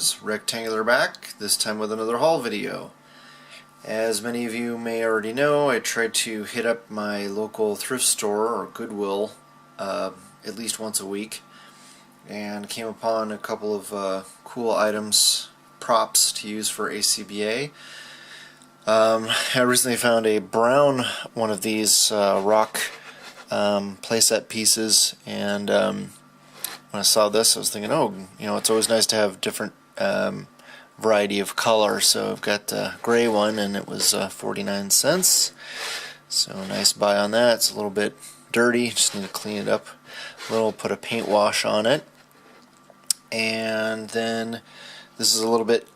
viewers, Rectangular back, this time with another haul video. As many of you may already know, I try to hit up my local thrift store or Goodwill at least once a week, and came upon a couple of cool items, props to use for a.c.b.a. I recently found a brown one of these rock playset pieces, and when I saw this, I was thinking, oh, it's always nice to have different variety of color. So I've got the gray one, and it was 49 cents. So nice buy on that. It's a little bit dirty, just need to clean it up a little, put a paint wash on it. And then this is a little bit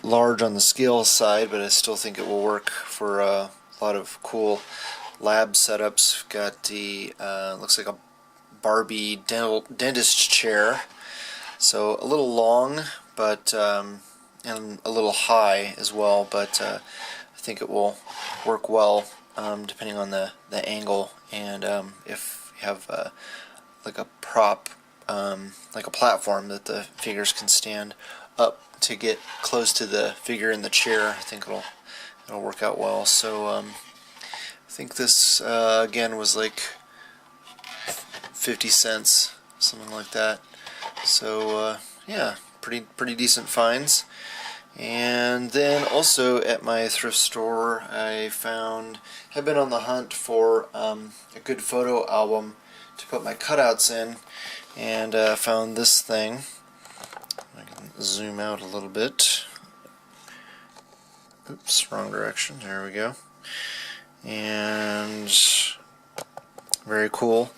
large on the scale side, but I still think it will work for a lot of cool lab setups. Got the looks like a Barbie dentist chair, so a little long, but and a little high as well, but I think it will work well depending on the angle, and if you have like a prop, like a platform that the figures can stand up to get close to the figure in the chair, I think it'll work out well. So I think this again was like 50 cents, something like that. So yeah, pretty decent finds. And then also at my thrift store, I've been on the hunt for a good photo album to put my cutouts in, and found this thing. I can zoom out a little bit. Oops, wrong direction. There we go. And very cool.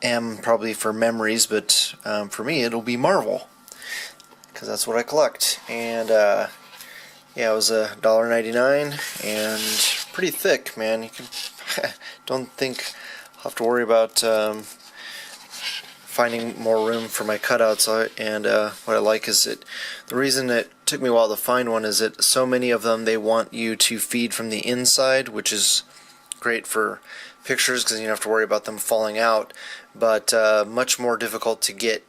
M probably for memories, but for me it'll be Marvel, because that's what I collect. And yeah, it was $1.99 and pretty thick, man. You can don't think I'll have to worry about finding more room for my cutouts. And what I like is that the reason it took me a while to find one is that so many of them, they want you to feed from the inside, which is great for pictures because you don't have to worry about them falling out, but much more difficult to get.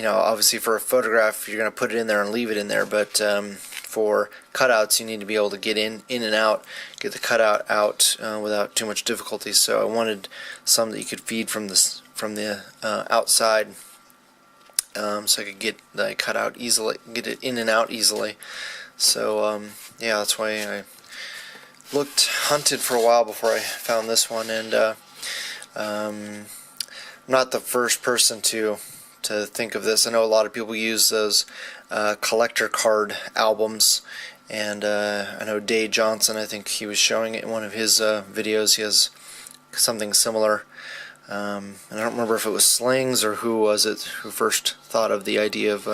Obviously for a photograph you're going to put it in there and leave it in there, but for cutouts you need to be able to get in and out, get the cutout out without too much difficulty. So I wanted some that you could feed from the outside, so I could get the cutout easily, get it in and out easily. So yeah, that's why I hunted for a while before I found this one. And I'm not the first person to think of this. I know a lot of people use those collector card albums, and I know Dave Johnson, I think he was showing it in one of his videos. He has something similar, and I don't remember if it was Slings or who was it who first thought of the idea of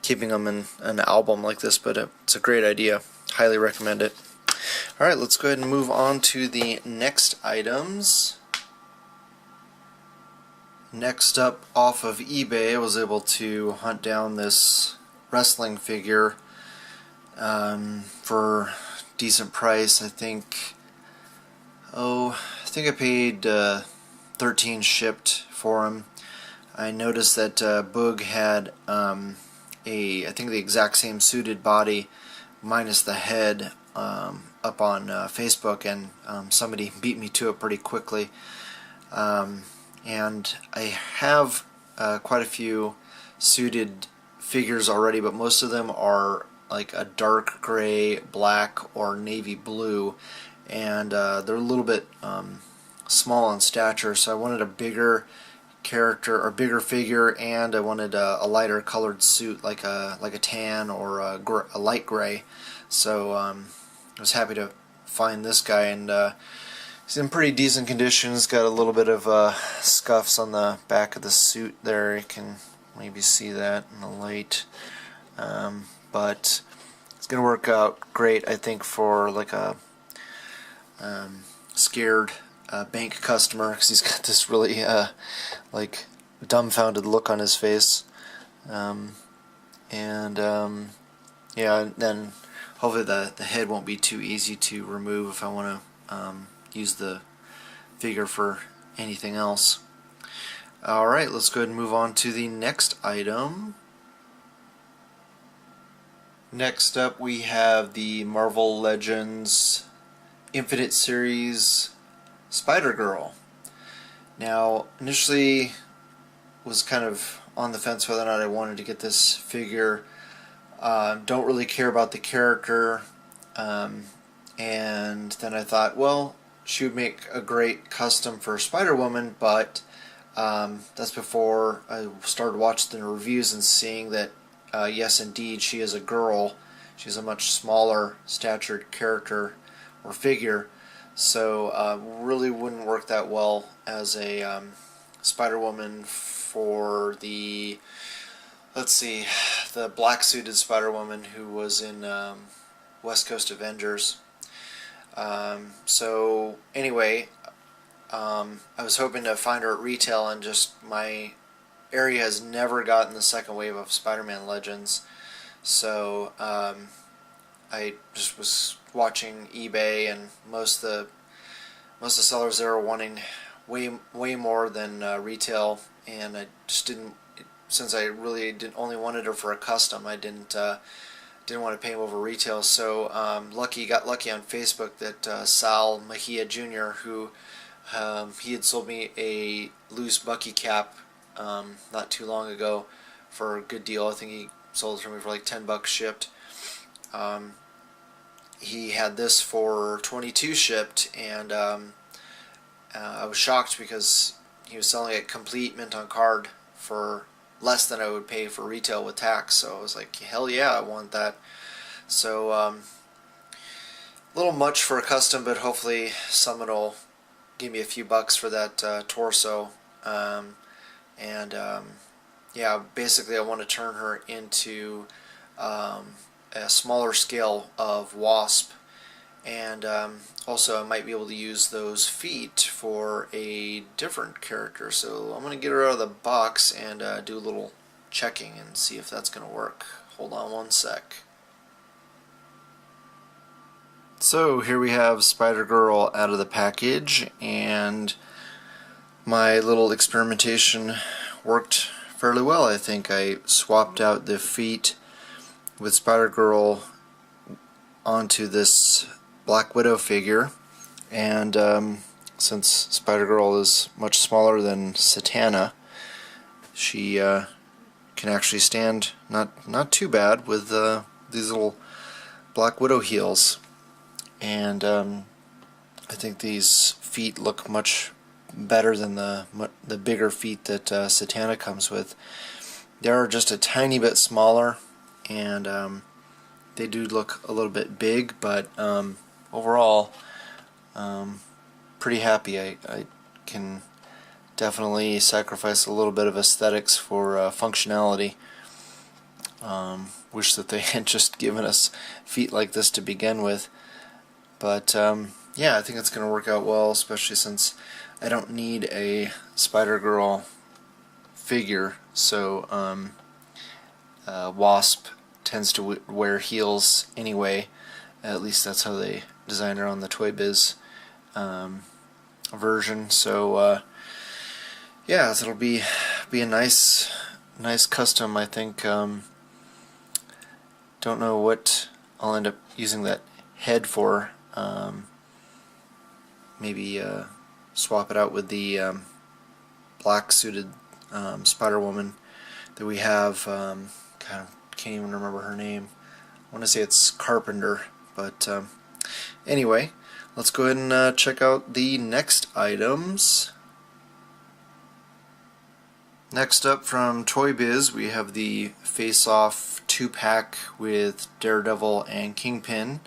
keeping them in an album like this, but it's a great idea. Highly recommend it. Alright, let's go ahead and move on to the next items. Next up, off of eBay, I was able to hunt down this wrestling figure for a decent price. I think I paid $13 shipped for him. I noticed that Boog had I think the exact same suited body minus the head up on Facebook, and somebody beat me to it pretty quickly. And I have quite a few suited figures already, but most of them are like a dark gray, black, or navy blue, and they're a little bit small in stature, so I wanted a bigger character or bigger figure, and I wanted a lighter colored suit, like a tan or a light gray. So I was happy to find this guy, and he's in pretty decent condition. He's got a little bit of scuffs on the back of the suit there. You can maybe see that in the light, but it's going to work out great, I think, for like a scared bank customer, because he's got this really like dumbfounded look on his face, and yeah, and then hopefully the head won't be too easy to remove if I want to use the figure for anything else. Alright, let's go ahead and move on to the next item. Next up we have the Marvel Legends Infinite Series Spider-Girl. Now, initially was kind of on the fence whether or not I wanted to get this figure. Don't really care about the character, and then I thought, well, she would make a great custom for Spider-Woman, but that's before I started watching the reviews and seeing that yes, indeed, she is a girl. She's a much smaller statured character or figure, so really wouldn't work that well as a Spider-Woman for the, let's see, the black-suited Spider-Woman who was in West Coast Avengers. So anyway, I was hoping to find her at retail, and just my area has never gotten the second wave of Spider-Man Legends, so I just was watching eBay, and most of the sellers there were wanting way more than retail, and I just didn't. Since I really only wanted her for a custom, I didn't want to pay him over retail. So got lucky on Facebook that Sal Mejia Jr., who he had sold me a loose Bucky cap not too long ago for a good deal. I think he sold it for me for like $10 shipped. He had this for $22 shipped, and I was shocked because he was selling it complete mint on card for less than I would pay for retail with tax. So I was like, hell yeah, I want that. So a little much for a custom, but hopefully someone will give me a few bucks for that torso. Yeah, basically I want to turn her into a smaller scale of Wasp, and also I might be able to use those feet for a different character. So I'm going to get her out of the box and do a little checking and see if that's going to work. Hold on one sec. So here we have Spider-Girl out of the package, and my little experimentation worked fairly well. I think I swapped out the feet with Spider-Girl onto this Black Widow figure, and since Spider-Girl is much smaller than Satana, she can actually stand not too bad with these little Black Widow heels. And I think these feet look much better than the bigger feet that Satana comes with. They are just a tiny bit smaller, and they do look a little bit big, but overall pretty happy. I can definitely sacrifice a little bit of aesthetics for functionality. Wish that they had just given us feet like this to begin with. But yeah, I think it's going to work out well, especially since I don't need a Spider-Girl figure. So Wasp tends to wear heels anyway. At least that's how they designed her on the Toy Biz version. So yeah, it'll be a nice custom, I think. Don't know what I'll end up using that head for. Maybe swap it out with the black suited Spider-Woman that we have. God, can't even remember her name. I want to say it's Carpenter, but anyway, let's go ahead and check out the next items. Next up from Toy Biz, we have the Face Off 2-pack with Daredevil and Kingpin.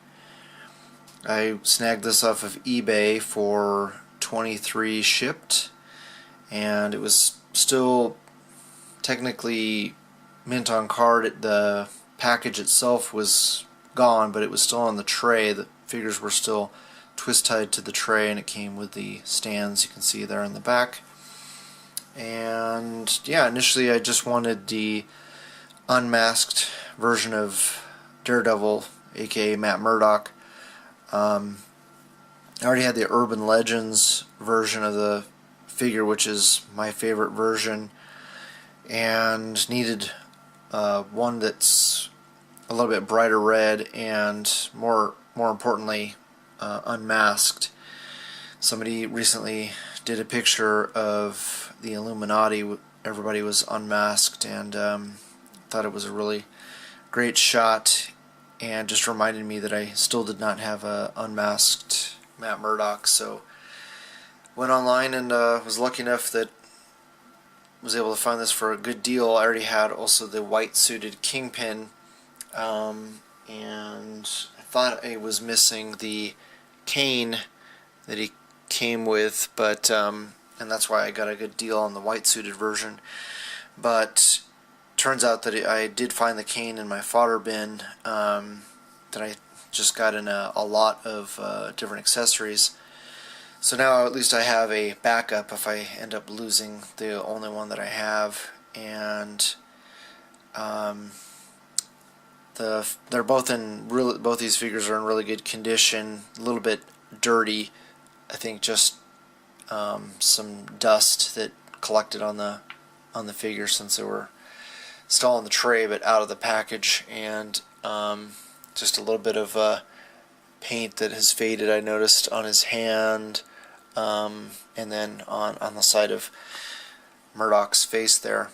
I snagged this off of eBay for $23 shipped, and it was still technically mint on card. The package itself was gone, but it was still on the tray. The figures were still twist tied to the tray, and it came with the stands you can see there in the back. And yeah, initially I just wanted the unmasked version of Daredevil, aka Matt Murdock. I already had the Urban Legends version of the figure, which is my favorite version, and needed one that's a little bit brighter red and more importantly unmasked. Somebody recently did a picture of the Illuminati. Everybody was unmasked, and thought it was a really great shot, and just reminded me that I still did not have a unmasked Matt Murdock. So went online and was lucky enough that was able to find this for a good deal. I already had also the white suited Kingpin, and I thought I was missing the cane that he came with, but and that's why I got a good deal on the white suited version. But turns out that I did find the cane in my fodder bin that I just got in a lot of different accessories. So now at least I have a backup if I end up losing the only one that I have. And they're both both these figures are in really good condition. A little bit dirty, I think, just some dust that collected on the figure since they were still on the tray but out of the package, and just a little bit of paint that has faded, I noticed, on his hand, and then on the side of Murdoch's face there.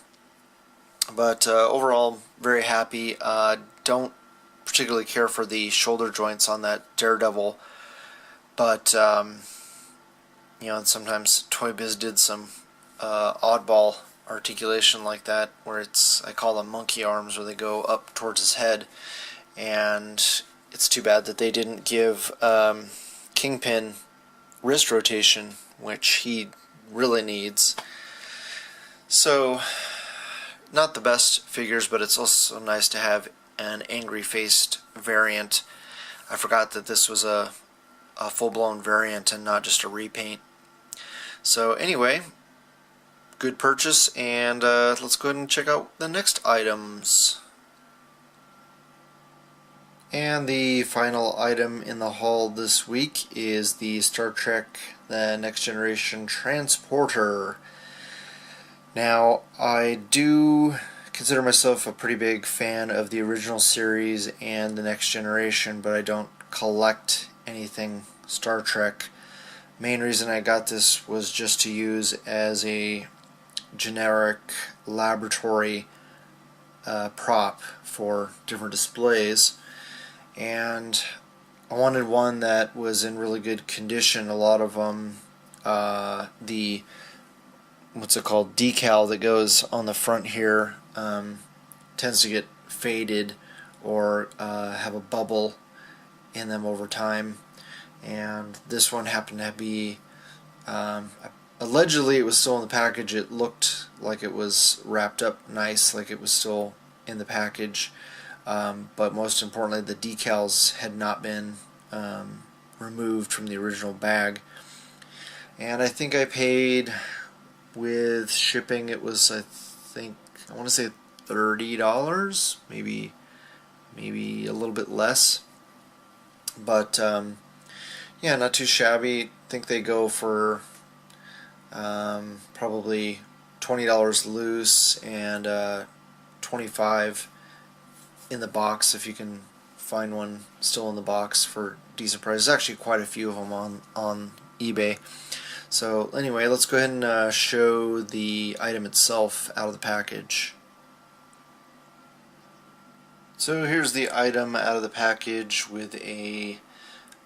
But overall, very happy. Don't particularly care for the shoulder joints on that Daredevil, but you know, and sometimes Toy Biz did some oddball articulation like that, where I call them monkey arms, where they go up towards his head, and it's too bad that they didn't give Kingpin wrist rotation, which he really needs. So, not the best figures, but it's also nice to have an angry-faced variant. I forgot that this was a full-blown variant and not just a repaint. So anyway, good purchase, and let's go ahead and check out the next items. And the final item in the haul this week is the Star Trek The Next Generation Transporter. Now, I do consider myself a pretty big fan of the original series and The Next Generation, but I don't collect anything Star Trek. Main reason I got this was just to use as a generic laboratory prop for different displays, and I wanted one that was in really good condition. A lot of them, the what's it called, decal that goes on the front here tends to get faded or have a bubble in them over time, and this one happened to be allegedly it was still in the package. It looked like it was wrapped up nice, like it was still in the package, but most importantly the decals had not been removed from the original bag. And I think I paid, with shipping, it was, I want to say $30, maybe a little bit less, but yeah, not too shabby. I think they go for probably $20 loose and $25 in the box, if you can find one still in the box for decent price. There's actually quite a few of them on eBay. So anyway, let's go ahead and show the item itself out of the package. So here's the item out of the package with a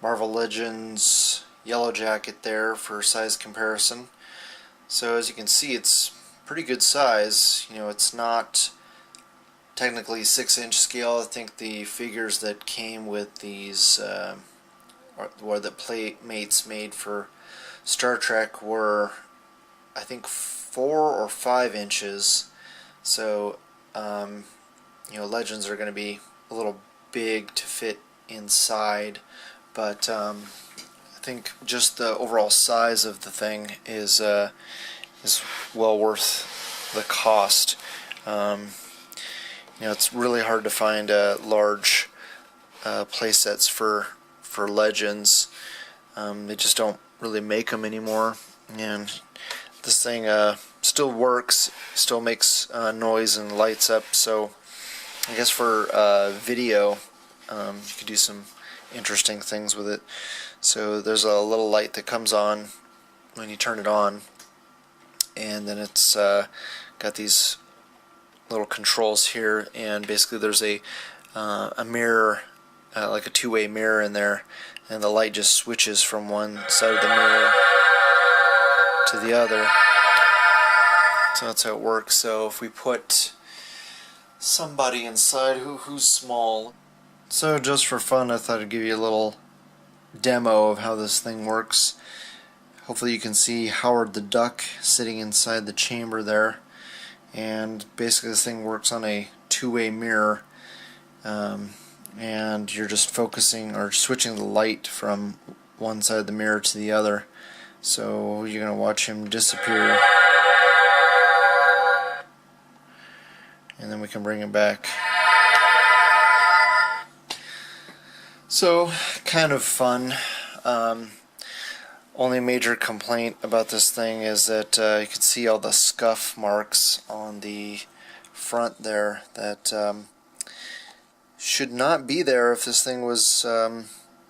Marvel Legends yellow jacket there for size comparison. So as you can see, it's pretty good size. You know, it's not technically 6-inch scale. I think the figures that came with these, or that Playmates made for Star Trek, were, I think, 4 or 5 inches. So you know, Legends are going to be a little big to fit inside, but I think just the overall size of the thing is well worth the cost. You know, it's really hard to find large play sets for Legends. They just don't really make them anymore, and this thing still works, still makes noise and lights up. So I guess for video, you could do some interesting things with it. So there's a little light that comes on when you turn it on, and then it's got these little controls here, and basically there's a mirror, like a two-way mirror in there, and the light just switches from one side of the mirror to the other. So that's how it works. So if we put somebody inside who's small, so just for fun I thought I'd give you a little demo of how this thing works. Hopefully you can see Howard the Duck sitting inside the chamber there, and basically this thing works on a two-way mirror, and you're just focusing or switching the light from one side of the mirror to the other. So you're going to watch him disappear, and then we can bring him back. So kind of fun. Only major complaint about this thing is that you can see all the scuff marks on the front there that should not be there if this thing was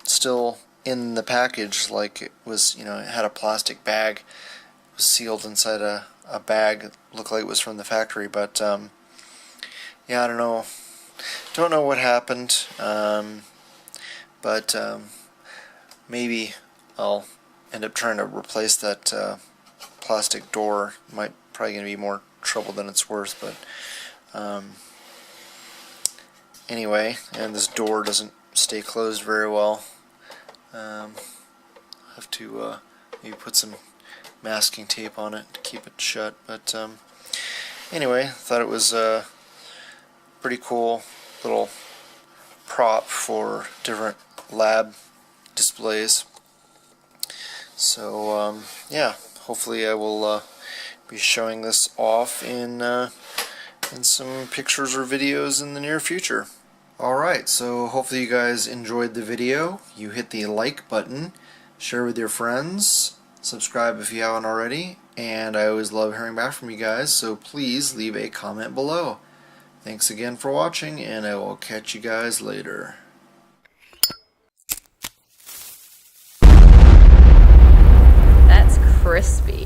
still in the package, like it was, it had a plastic bag, it was sealed inside a bag, it looked like it was from the factory. But yeah, I don't know what happened, but maybe I'll end up trying to replace that plastic door. Probably going to be more trouble than it's worth, but anyway, and this door doesn't stay closed very well. I'll have to maybe put some masking tape on it to keep it shut. But anyway, thought it was a pretty cool little prop for different lab displays. So yeah, hopefully I will be showing this off in some pictures or videos in the near future. Alright, so hopefully you guys enjoyed the video. You hit the like button, share with your friends, subscribe if you haven't already, and I always love hearing back from you guys, so please leave a comment below. Thanks again for watching, and I will catch you guys later. That's crispy.